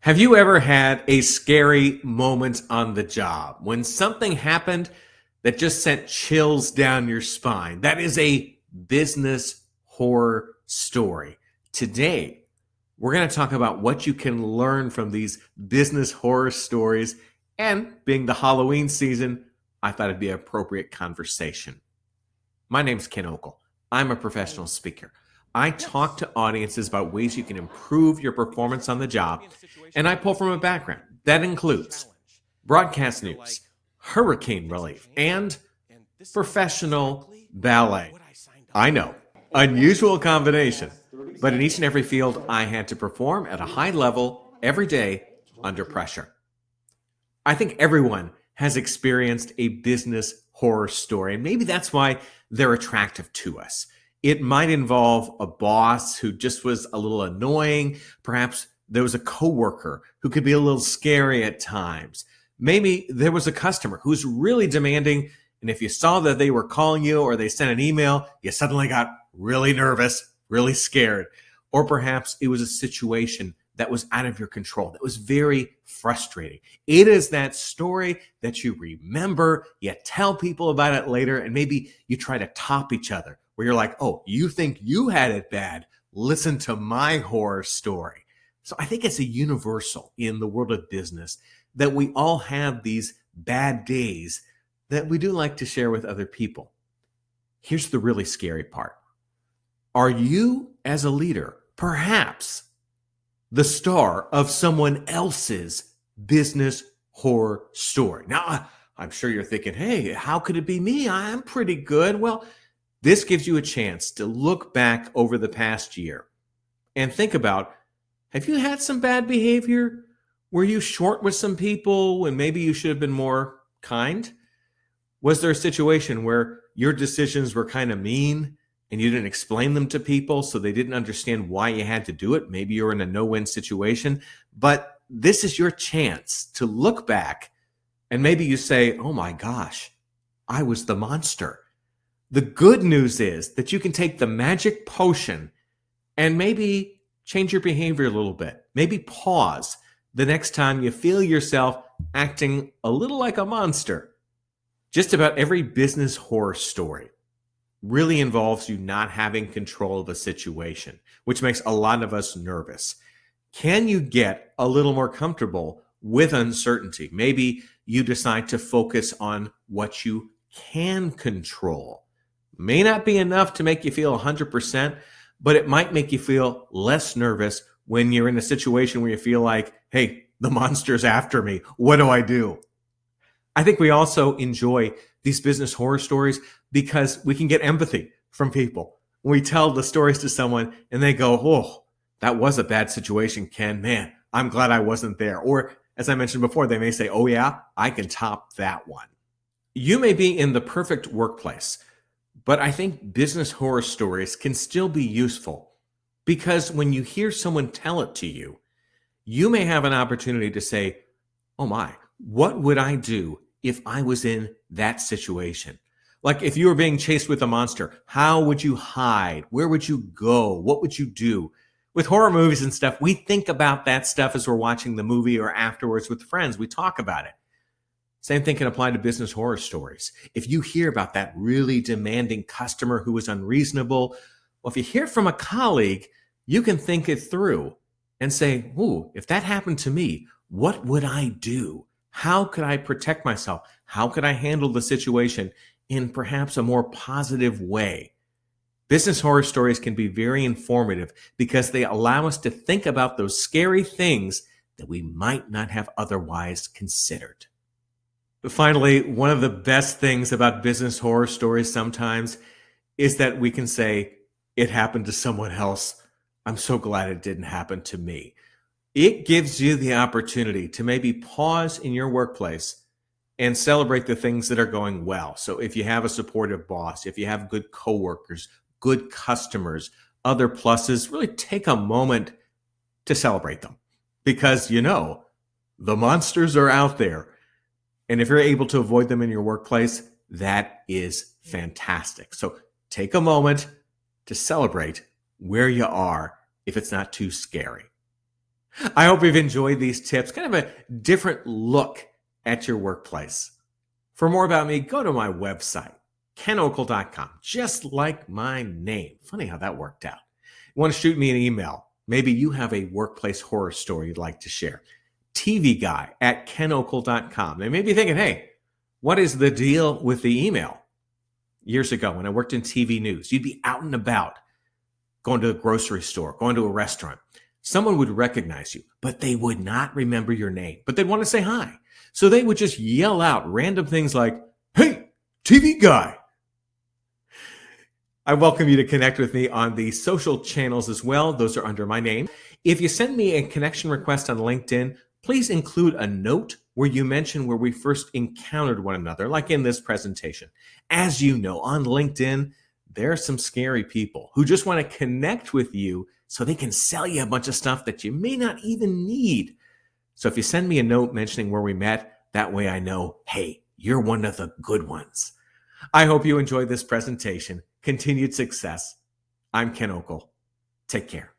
Have you ever had a scary moment on the job when something happened that just sent chills down your spine? That is a business horror story. Today, we're going to talk about what you can learn from these business horror stories. And being the Halloween season, I thought it'd be an appropriate conversation. My name's Ken Okel. I'm a professional speaker. I talk to audiences about ways you can improve your performance on the job, and I pull from a background that includes broadcast news, hurricane relief, and professional ballet. I know, unusual combination, but in each and every field, I had to perform at a high level every day under pressure. I think everyone has experienced a business horror story, and maybe that's why they're attractive to us. It might involve a boss who just was a little annoying. Perhaps there was a coworker who could be a little scary at times. Maybe there was a customer who's really demanding, and if you saw that they were calling you or they sent an email, you suddenly got really nervous, really scared. Or perhaps it was a situation that was out of your control, that was very frustrating. It is that story that you remember, you tell people about it later, and maybe you try to top each other, where you're like, oh, you think you had it bad? Listen to my horror story. So I think it's a universal in the world of business that we all have these bad days that we do like to share with other people. Here's the really scary part. Are you, as a leader, perhaps the star of someone else's business horror story? Now, I'm sure you're thinking, hey, how could it be me? I'm pretty good. Well, this gives you a chance to look back over the past year and think about, have you had some bad behavior? Were you short with some people when maybe you should have been more kind? Was there a situation where your decisions were kind of mean and you didn't explain them to people so they didn't understand why you had to do it? Maybe you're in a no-win situation, but this is your chance to look back and maybe you say, oh my gosh, I was the monster. The good news is that you can take the magic potion and maybe change your behavior a little bit. Maybe pause the next time you feel yourself acting a little like a monster. Just about every business horror story really involves you not having control of a situation, which makes a lot of us nervous. Can you get a little more comfortable with uncertainty? Maybe you decide to focus on what you can control. May not be enough to make you feel 100%, but it might make you feel less nervous when you're in a situation where you feel like, hey, the monster's after me. What do I do? I think we also enjoy these business horror stories because we can get empathy from people. We tell the stories to someone and they go, oh, that was a bad situation, Ken. Man, I'm glad I wasn't there. Or as I mentioned before, they may say, oh yeah, I can top that one. You may be in the perfect workplace, but I think business horror stories can still be useful because when you hear someone tell it to you, you may have an opportunity to say, oh my, what would I do if I was in that situation? Like if you were being chased with a monster, how would you hide? Where would you go? What would you do? With horror movies and stuff, we think about that stuff as we're watching the movie or afterwards with friends. We talk about it. Same thing can apply to business horror stories. If you hear about that really demanding customer who was unreasonable, well, if you hear from a colleague, you can think it through and say, ooh, if that happened to me, what would I do? How could I protect myself? How could I handle the situation in perhaps a more positive way? Business horror stories can be very informative because they allow us to think about those scary things that we might not have otherwise considered. But finally, one of the best things about business horror stories sometimes is that we can say, it happened to someone else. I'm so glad it didn't happen to me. It gives you the opportunity to maybe pause in your workplace and celebrate the things that are going well. So if you have a supportive boss, if you have good coworkers, good customers, other pluses, really take a moment to celebrate them because you know the monsters are out there. And if you're able to avoid them in your workplace, that is fantastic. So take a moment to celebrate where you are if it's not too scary. I hope you've enjoyed these tips, kind of a different look at your workplace. For more about me, go to my website, kenokel.com, just like my name. Funny how that worked out. You want to shoot me an email? Maybe you have a workplace horror story you'd like to share. tvguy@kenokel.com. They may be thinking, hey, what is the deal with the email? Years ago, when I worked in TV news, you'd be out and about, going to a grocery store, going to a restaurant. Someone would recognize you, but they would not remember your name, but they'd want to say hi. So they would just yell out random things like, hey, TV guy. I welcome you to connect with me on the social channels as well. Those are under my name. If you send me a connection request on LinkedIn, please include a note where you mention where we first encountered one another, like in this presentation. As you know, on LinkedIn, there are some scary people who just want to connect with you so they can sell you a bunch of stuff that you may not even need. So if you send me a note mentioning where we met, that way I know, hey, you're one of the good ones. I hope you enjoyed this presentation. Continued success. I'm Ken Okel. Take care.